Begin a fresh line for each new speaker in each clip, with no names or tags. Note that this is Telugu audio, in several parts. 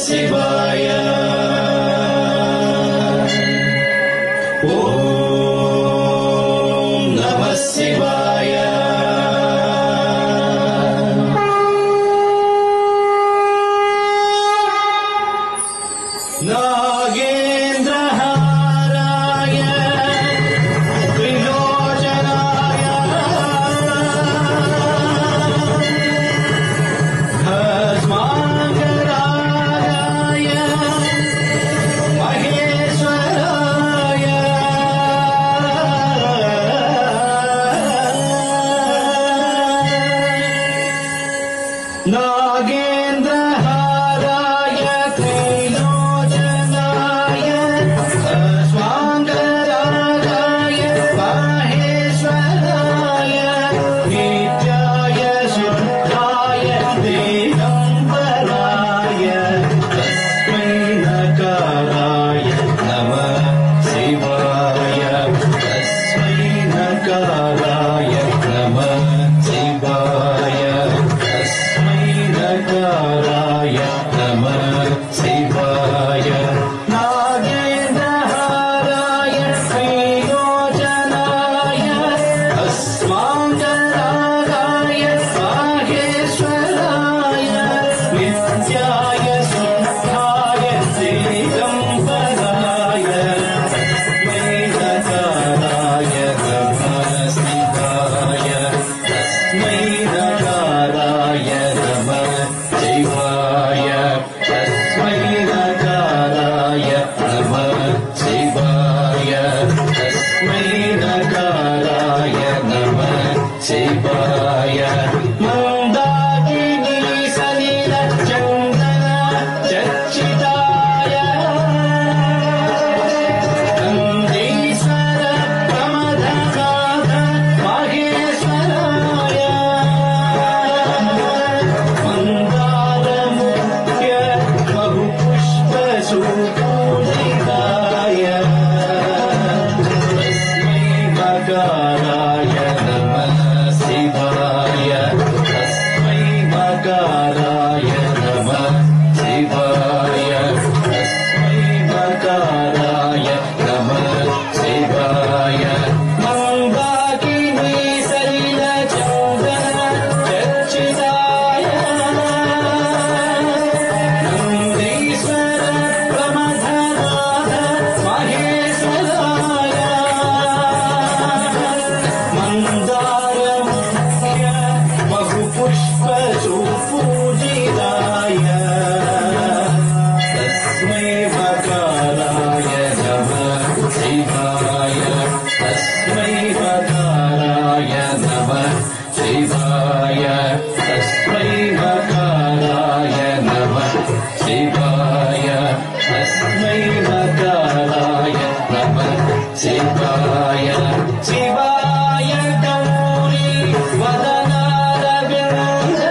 శివాయ ఓం నమః శివాయ నాగేంద్రహారాయ త్రిలోచనాయ భస్మాంగరాయ మహేశ్వరాయ నాగేంద్రహారాయ త్రిలోచనాయ భస్మాంగరాయ మహేశ్వరాయ నిత్యాయ శుద్ధాయ దిగంబరాయ తస్మై నకారాయ నమః శివాయ తస్మై నకారాయ నమః శివాయ తస్మై నకారాయ నమః శివాయ నాగేంద్రహారాయ త్రిలోచనాయ భస్మాంగరాయ మహేశ్వరాయ నిత్యాయ శుద్ధాయ దిగంబరాయ తస్మై నకారాయ నమః శివాయ తస్మై నకారాయ నమః శివాయ తస్మై నకారాయ నమః శివాయ తస్మై నకారాయ నమః శివాయ మందాకినీ సలిల చందన చర్చితాయ నందీశ్వర ప్రమథనాథ మహేశ్వరాయ మందారముఖ్య బహుపుష్పసుపూజితాయ తస్మై మకారాయ నమః శివాయ తస్మై మకారాయ నమః శివాయ తస్మై మకారాయ నమః శివాయ మందాకినీ సలిల చందన చర్చితాయ నందీశ్వర ప్రమథనాథ మహేశ్వరాయ మందారముఖ్య బహుపుష్పసుపూజితాయ తస్మై మకారాయ నమః శివాయ తస్మై మకారాయ నమః శివాయ తస్మై మకారాయ నమః శివాయ తస్మై మకారాయ నమః శివాయ శివాయ గౌరీ వదనారవింద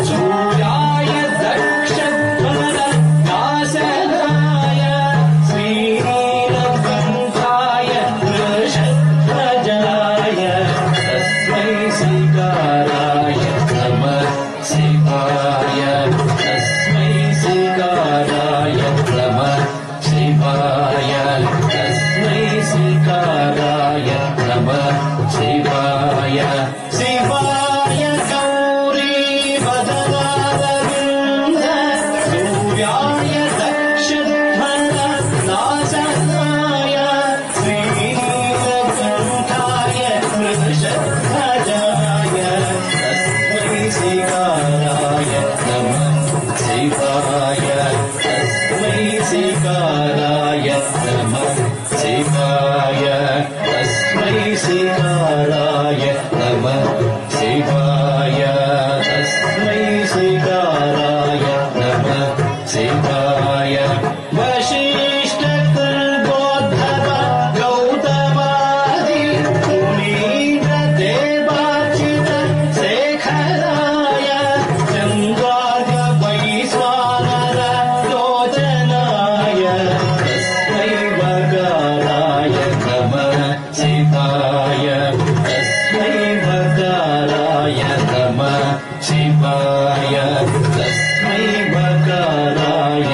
సూర్యాయ దక్షధ్వర దాసనాయ శ్రీనీలకంఠాయ వృషధ్వజాయ తస్మై శ్రీకారాయ నమః శివాయ తస్మై శ్రీకారాయ నమః శివాయ తస్మై శ్రీకారాయ నమః శివాయ శివాయ గౌరీ వదనారవింద సూర్యాయ దక్షధ్వర నాశనాయ శ్రీనీలకంఠాయ వృషధ్వజాయ తస్మై శ్రీకారాయ నమః శివాయ తస్మై శ్రీకారాయ నమః శివాయ తస్మై శ్రీకారాయ నమః శివాయ తస్మై శ్రీకారాయ నమః శివాయ వశిష్ఠ తుంగోద్ధవ గౌతమాది మునీంద్ర దేవార్చిత శేఖరాయ చంద్రార్ఘ వైశ్వానర లోచనాయ తస్మై వకారాయ నమః శివాయ తస్మై వకారాయ నమః శివాయ తస్మై వకారాయ